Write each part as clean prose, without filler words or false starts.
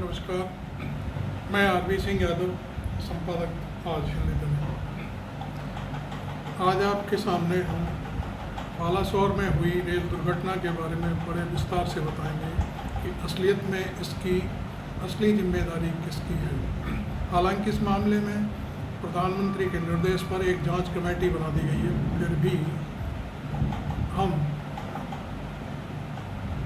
नमस्कार, मैं आरवी सिंह यादव, संपादक आज हिंदी दैनिक। आज आपके सामने हम बालासोर में हुई रेल दुर्घटना के बारे में बड़े विस्तार से बताएंगे कि असलियत में इसकी असली जिम्मेदारी किसकी है। हालांकि इस मामले में प्रधानमंत्री के निर्देश पर एक जांच कमेटी बना दी गई है, फिर भी हम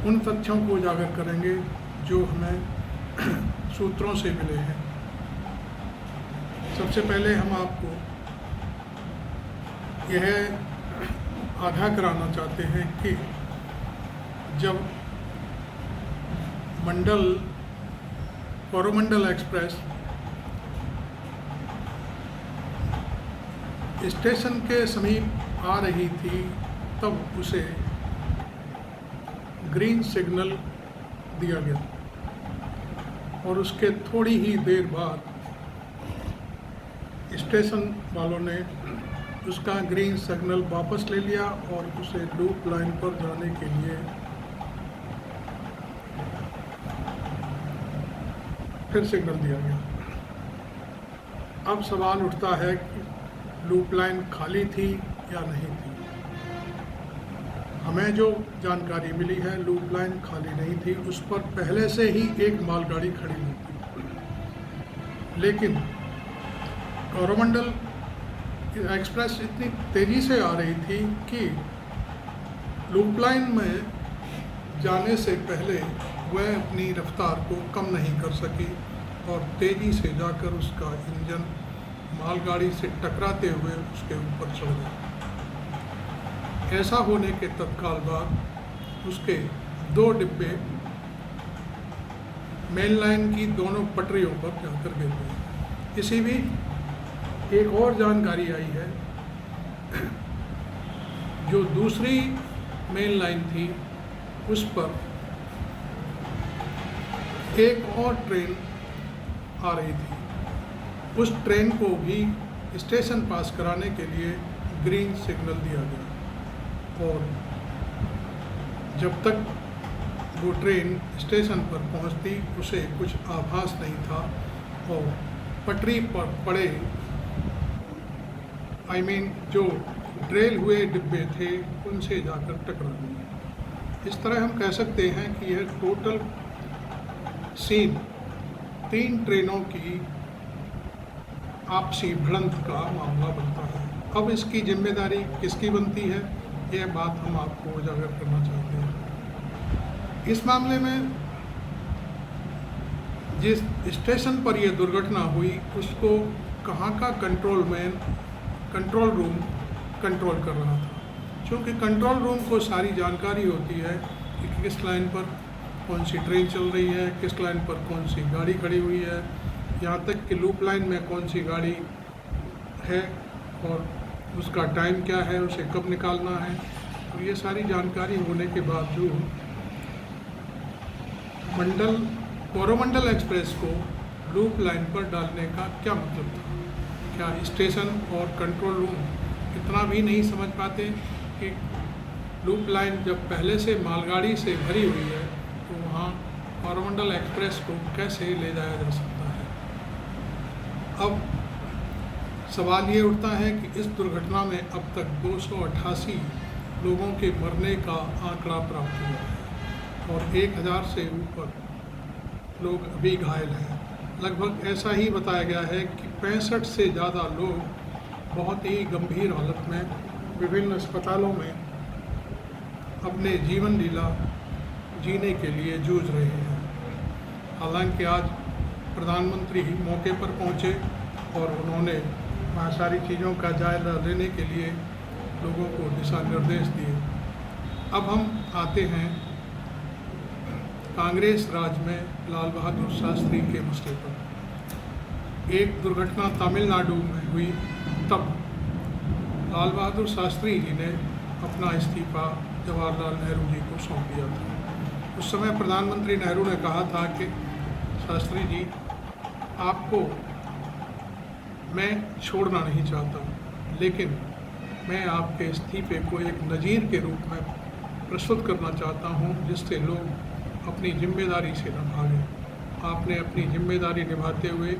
उन तथ्यों को उजागर करेंगे जो हमें सूत्रों से मिले हैं। सबसे पहले हम आपको यह आगाह कराना चाहते हैं कि जब कोरोमंडल एक्सप्रेस स्टेशन के समीप आ रही थी तब उसे ग्रीन सिग्नल दिया गया और उसके थोड़ी ही देर बाद स्टेशन वालों ने उसका ग्रीन सिग्नल वापस ले लिया और उसे लूप लाइन पर जाने के लिए फिर सिग्नल दिया गया। अब सवाल उठता है कि लूप लाइन खाली थी या नहीं थी। हमें जो जानकारी मिली है, लूप लाइन खाली नहीं थी, उस पर पहले से ही एक मालगाड़ी खड़ी हुई थी। लेकिन कोरोमंडल एक्सप्रेस इतनी तेज़ी से आ रही थी कि लूप लाइन में जाने से पहले वह अपनी रफ्तार को कम नहीं कर सकी और तेज़ी से जाकर उसका इंजन मालगाड़ी से टकराते हुए उसके ऊपर चढ़ गया। ऐसा होने के तत्काल बाद उसके 2 डिब्बे मेन लाइन की दोनों पटरियों पर जाकर गिर गए। इसी बीच एक और जानकारी आई है, जो दूसरी मेन लाइन थी उस पर एक और ट्रेन आ रही थी। उस ट्रेन को भी स्टेशन पास कराने के लिए ग्रीन सिग्नल दिया गया और जब तक वो ट्रेन स्टेशन पर पहुंचती उसे कुछ आभास नहीं था और पटरी पर पड़े जो ड्रेल हुए डिब्बे थे उनसे जाकर टकरा गई। इस तरह हम कह सकते हैं कि यह टोटल सीन 3 ट्रेनों की आपसी भिड़ंत का मामला बनता है। अब इसकी जिम्मेदारी किसकी बनती है, यह बात हम आपको उजागर करना चाहते हैं। इस मामले में जिस स्टेशन पर यह दुर्घटना हुई उसको कहाँ का कंट्रोल रूम कंट्रोल कर रहा था, क्योंकि कंट्रोल रूम को सारी जानकारी होती है कि किस लाइन पर कौन सी ट्रेन चल रही है, किस लाइन पर कौन सी गाड़ी खड़ी हुई है, यहाँ तक कि लूप लाइन में कौन सी गाड़ी है और उसका टाइम क्या है, उसे कब निकालना है। तो ये सारी जानकारी होने के बावजूद कोरोमंडल एक्सप्रेस को लूप लाइन पर डालने का क्या मतलब था। क्या स्टेशन और कंट्रोल रूम इतना भी नहीं समझ पाते कि लूप लाइन जब पहले से मालगाड़ी से भरी हुई है तो वहाँ कोरोमंडल एक्सप्रेस को कैसे ले जाया जा सकता है। अब सवाल ये उठता है कि इस दुर्घटना में अब तक 288 लोगों के मरने का आंकड़ा प्राप्त हुआ है और 1000 से ऊपर लोग अभी घायल हैं। लगभग ऐसा ही बताया गया है कि 65 से ज़्यादा लोग बहुत ही गंभीर हालत में विभिन्न अस्पतालों में अपने जीवन लीला जीने के लिए जूझ रहे हैं। हालांकि आज प्रधानमंत्री मौके पर पहुंचे और उन्होंने वहाँ सारी चीज़ों का जायज़ा लेने के लिए लोगों को दिशा निर्देश दिए। अब हम आते हैं कांग्रेस राज में लाल बहादुर शास्त्री के मसले पर। एक दुर्घटना तमिलनाडु में हुई तब लाल बहादुर शास्त्री जी ने अपना इस्तीफा जवाहरलाल नेहरू जी को सौंप दिया था। उस समय प्रधानमंत्री नेहरू ने कहा था कि शास्त्री जी, आपको मैं छोड़ना नहीं चाहता, लेकिन मैं आपके इस्तीफे को एक नज़ीर के रूप में प्रस्तुत करना चाहता हूं, जिससे लोग अपनी जिम्मेदारी से न भागें। आपने अपनी जिम्मेदारी निभाते हुए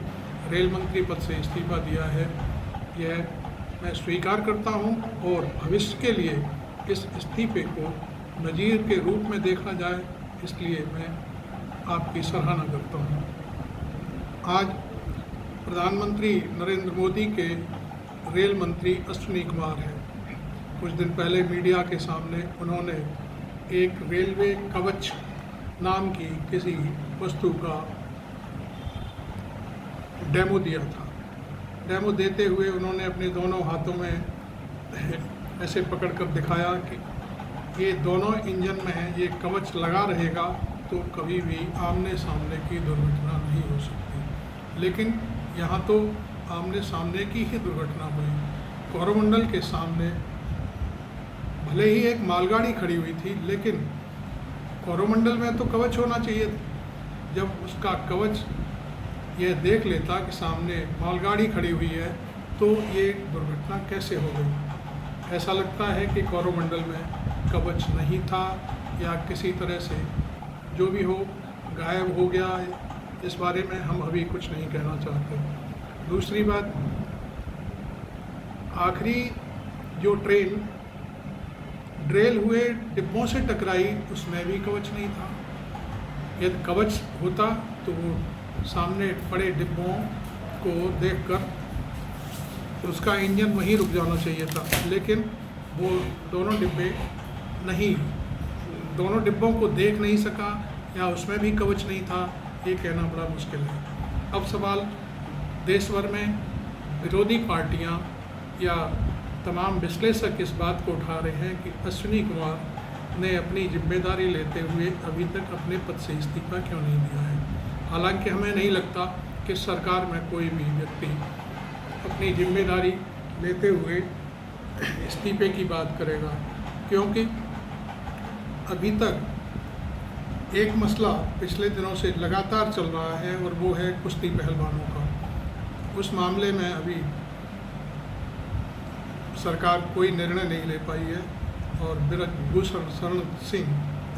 रेल मंत्री पद से इस्तीफा दिया है, यह मैं स्वीकार करता हूं और भविष्य के लिए इस इस्तीफे को नज़ीर के रूप में देखा जाए, इसलिए मैं आपकी सराहना करता हूं। आज प्रधानमंत्री नरेंद्र मोदी के रेल मंत्री अश्विनी कुमार हैं। कुछ दिन पहले मीडिया के सामने उन्होंने एक रेलवे कवच नाम की किसी वस्तु का डेमो दिया था। डेमो देते हुए उन्होंने अपने दोनों हाथों में ऐसे पकड़कर दिखाया कि ये दोनों इंजन में है, ये कवच लगा रहेगा तो कभी भी आमने सामने की दुर्घटना नहीं हो सकती। लेकिन यहाँ तो आमने सामने की ही दुर्घटना हुई। कोरोमंडल के सामने भले ही एक मालगाड़ी खड़ी हुई थी, लेकिन कोरोमंडल में तो कवच होना चाहिए था। जब उसका कवच यह देख लेता कि सामने मालगाड़ी खड़ी हुई है तो ये दुर्घटना कैसे हो गई। ऐसा लगता है कि कोरोमंडल में कवच नहीं था या किसी तरह से जो भी हो गायब हो गया। इस बारे में हम अभी कुछ नहीं कहना चाहते। दूसरी बात, आखिरी जो ट्रेन ड्रेल हुए डिब्बों से टकराई उसमें भी कवच नहीं था। यदि कवच होता तो वो सामने पड़े डिब्बों को देखकर उसका इंजन वहीं रुक जाना चाहिए था, लेकिन वो दोनों डिब्बों को देख नहीं सका या उसमें भी कवच नहीं था। ये कहना बड़ा मुश्किल है। अब सवाल देश भर में विरोधी पार्टियां या तमाम विश्लेषक इस बात को उठा रहे हैं कि अश्विनी कुमार ने अपनी जिम्मेदारी लेते हुए अभी तक अपने पद से इस्तीफा क्यों नहीं दिया है। हालांकि हमें नहीं लगता कि सरकार में कोई भी व्यक्ति अपनी जिम्मेदारी लेते हुए इस्तीफे की बात करेगा, क्योंकि अभी तक एक मसला पिछले दिनों से लगातार चल रहा है और वो है कुश्ती पहलवानों का। उस मामले में अभी सरकार कोई निर्णय नहीं ले पाई है और ब्रजभूषण शरण सिंह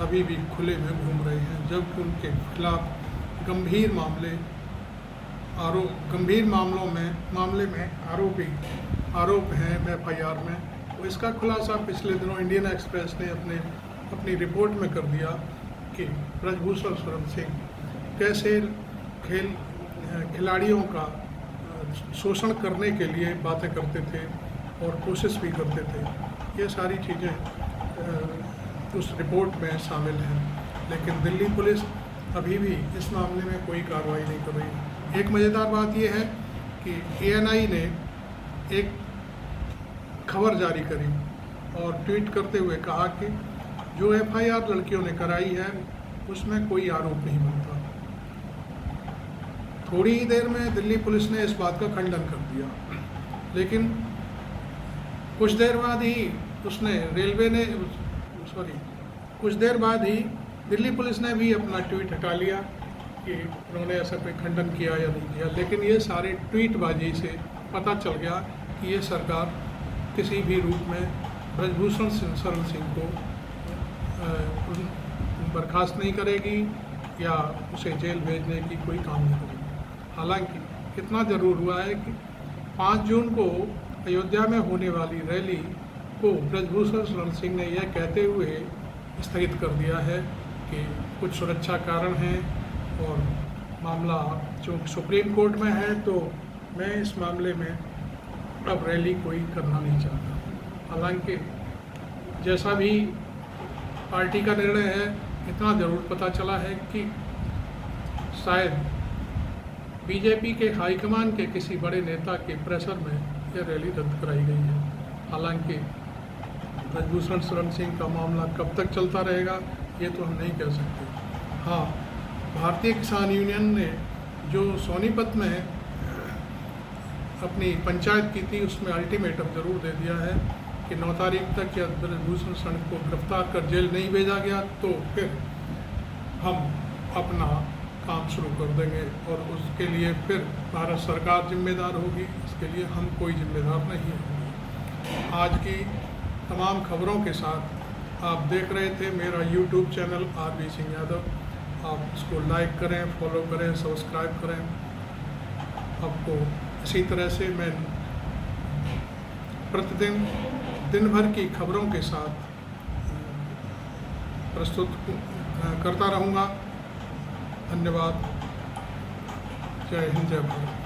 अभी भी खुले में घूम रहे हैं, जबकि उनके खिलाफ गंभीर मामले में आरोप हैं FIR में। तो इसका खुलासा पिछले दिनों इंडियन एक्सप्रेस ने अपनी रिपोर्ट में कर दिया कि ब्रजभूषण शरण सिंह कैसे खिलाड़ियों का शोषण करने के लिए बातें करते थे और कोशिश भी करते थे। ये सारी चीज़ें उस रिपोर्ट में शामिल हैं, लेकिन दिल्ली पुलिस अभी भी इस मामले में कोई कार्रवाई नहीं कर रही। एक मज़ेदार बात यह है कि ANI ने एक खबर जारी करी और ट्वीट करते हुए कहा कि जो FIR लड़कियों ने कराई है उसमें कोई आरोप नहीं बनता। थोड़ी ही देर में दिल्ली पुलिस ने इस बात का खंडन कर दिया, लेकिन कुछ देर बाद ही दिल्ली पुलिस ने भी अपना ट्वीट हटा लिया कि उन्होंने ऐसा कोई खंडन किया या नहीं किया। लेकिन ये सारे ट्वीटबाजी से पता चल गया कि ये सरकार किसी भी रूप में ब्रजभूषण शरण सिंह को बर्खास्त नहीं करेगी या उसे जेल भेजने की कोई काम नहीं करेगी। हालांकि इतना ज़रूर हुआ है कि 5 जून को अयोध्या में होने वाली रैली को ब्रजभूषण शरण सिंह ने यह कहते हुए स्थगित कर दिया है कि कुछ सुरक्षा कारण हैं और मामला जो सुप्रीम कोर्ट में है, तो मैं इस मामले में अब रैली कोई करना नहीं चाहता। हालांकि जैसा भी पार्टी का निर्णय है, इतना ज़रूर पता चला है कि शायद बीजेपी के हाईकमान के किसी बड़े नेता के प्रेशर में यह रैली रद्द कराई गई है। हालांकि ब्रजभूषण शरण सिंह का मामला कब तक चलता रहेगा ये तो हम नहीं कह सकते। हाँ, भारतीय किसान यूनियन ने जो सोनीपत में अपनी पंचायत की थी उसमें अल्टीमेटम ज़रूर दे दिया है कि 9 तारीख तक या ब्रजभूषण शरण को गिरफ्तार कर जेल नहीं भेजा गया तो फिर हम अपना काम शुरू कर देंगे और उसके लिए फिर भारत सरकार जिम्मेदार होगी। इसके लिए हम कोई जिम्मेदार नहीं होंगे। आज की तमाम खबरों के साथ आप देख रहे थे मेरा YouTube channel RV Singh Yadav, आप इसको लाइक करें, फॉलो करें, सब्सक्राइब करें। आपको इसी तरह से मैं प्रतिदिन दिन भर की खबरों के साथ प्रस्तुत करता रहूँगा। धन्यवाद। जय हिंद, जय भारत।